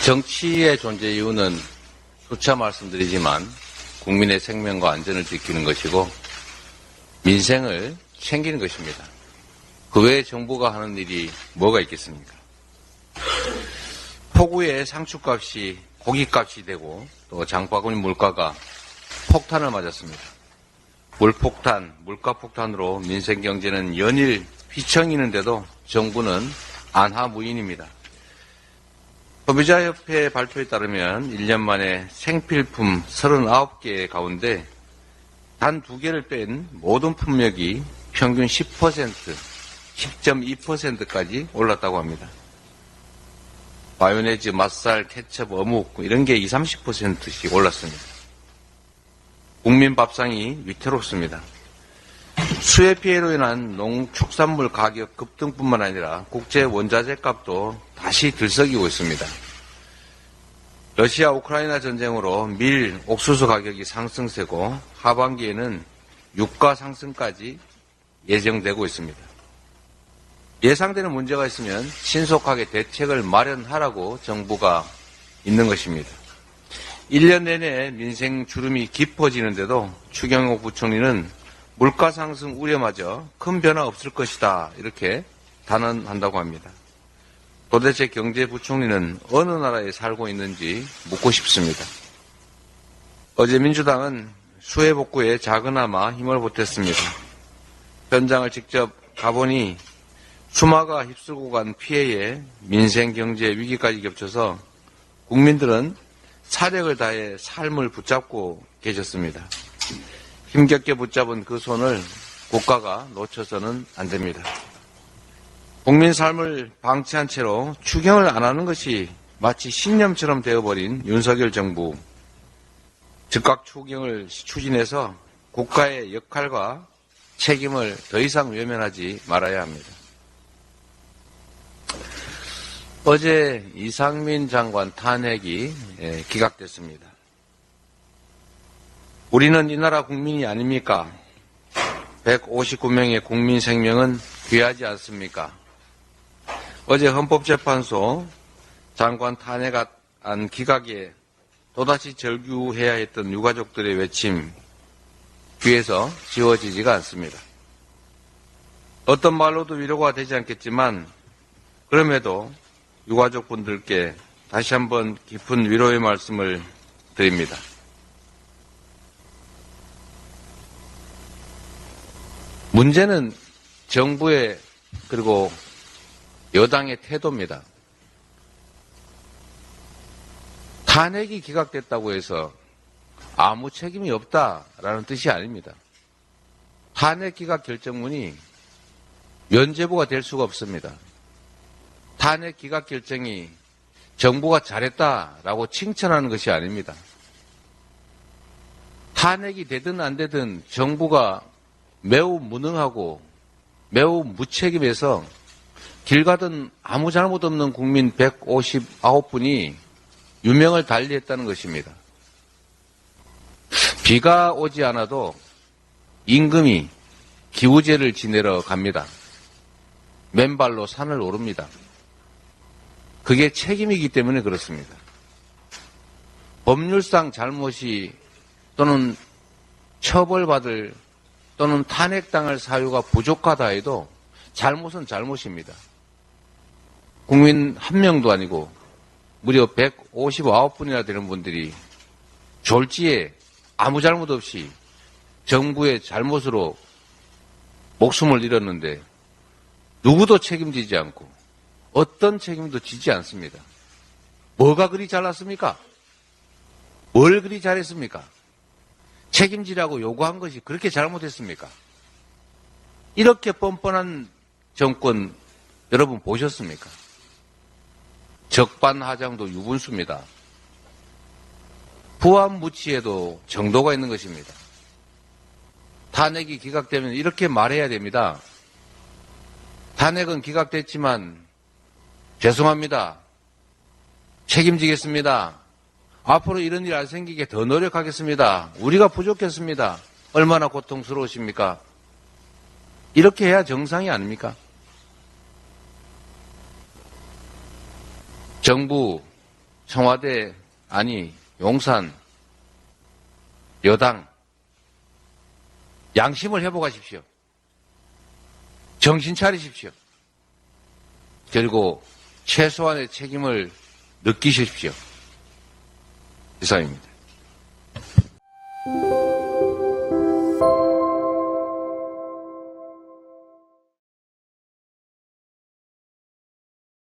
정치의 존재 이유는 수차 말씀드리지만 국민의 생명과 안전을 지키는 것이고 민생을 챙기는 것입니다. 그 외에 정부가 하는 일이 뭐가 있겠습니까? 폭우에 상추값이 고기값이 되고 또 장바구니 물가가 폭탄을 맞았습니다. 물폭탄, 물가폭탄으로 민생경제는 연일 휘청이는데도 정부는 안하무인입니다. 소비자협회 발표에 따르면 1년 만에 생필품 39개 가운데 단 2개를 뺀 모든 품목이 평균 10%, 10.2%까지 올랐다고 합니다. 마요네즈, 맛살, 케첩, 어묵 이런 게 20, 30%씩 올랐습니다. 국민 밥상이 위태롭습니다. 수해 피해로 인한 농축산물 가격 급등뿐만 아니라 국제 원자재 값도 다시 들썩이고 있습니다. 러시아 우크라이나 전쟁으로 밀, 옥수수 가격이 상승세고 하반기에는 유가 상승까지 예정되고 있습니다. 예상되는 문제가 있으면 신속하게 대책을 마련하라고 정부가 있는 것입니다. 1년 내내 민생 주름이 깊어지는데도 추경호 부총리는 물가 상승 우려마저 큰 변화 없을 것이다 이렇게 단언한다고 합니다. 도대체 경제부총리는 어느 나라에 살고 있는지 묻고 싶습니다. 어제 민주당은 수해 복구에 작은아마 힘을 보탰습니다. 현장을 직접 가보니 수마가 휩쓸고 간 피해에 민생 경제 위기까지 겹쳐서 국민들은 사력을 다해 삶을 붙잡고 계셨습니다. 힘겹게 붙잡은 그 손을 국가가 놓쳐서는 안 됩니다. 국민 삶을 방치한 채로 추경을 안 하는 것이 마치 신념처럼 되어버린 윤석열 정부. 즉각 추경을 추진해서 국가의 역할과 책임을 더 이상 외면하지 말아야 합니다. 어제 이상민 장관 탄핵이 기각됐습니다. 우리는 이 나라 국민이 아닙니까? 159명의 국민 생명은 귀하지 않습니까? 어제 헌법재판소 장관 탄핵안 기각에 또다시 절규해야 했던 유가족들의 외침 귀에서 지워지지가 않습니다. 어떤 말로도 위로가 되지 않겠지만 그럼에도 유가족분들께 다시 한번 깊은 위로의 말씀을 드립니다. 문제는 정부의 그리고 여당의 태도입니다. 탄핵이 기각됐다고 해서 아무 책임이 없다라는 뜻이 아닙니다. 탄핵 기각 결정문이 면죄부가 될 수가 없습니다. 탄핵 기각 결정이 정부가 잘했다라고 칭찬하는 것이 아닙니다. 탄핵이 되든 안 되든 정부가 매우 무능하고 매우 무책임해서 길 가든 아무 잘못 없는 국민 159분이 유명을 달리했다는 것입니다. 비가 오지 않아도 임금이 기우제를 지내러 갑니다. 맨발로 산을 오릅니다. 그게 책임이기 때문에 그렇습니다. 법률상 잘못이 또는 처벌받을 또는 탄핵당할 사유가 부족하다 해도 잘못은 잘못입니다. 국민 한 명도 아니고 무려 159분이나 되는 분들이 졸지에 아무 잘못 없이 정부의 잘못으로 목숨을 잃었는데 누구도 책임지지 않고 어떤 책임도 지지 않습니다. 뭐가 그리 잘났습니까? 뭘 그리 잘했습니까? 책임지라고 요구한 것이 그렇게 잘못했습니까? 이렇게 뻔뻔한 정권 여러분 보셨습니까? 적반하장도 유분수입니다. 부안무치에도 정도가 있는 것입니다. 탄핵이 기각되면 이렇게 말해야 됩니다. 탄핵은 기각됐지만 죄송합니다. 책임지겠습니다. 앞으로 이런 일 안 생기게 더 노력하겠습니다. 우리가 부족했습니다. 얼마나 고통스러우십니까? 이렇게 해야 정상이 아닙니까? 정부, 청와대, 아니, 용산, 여당, 양심을 회복하십시오. 정신 차리십시오. 그리고 최소한의 책임을 느끼십시오. 이상입니다.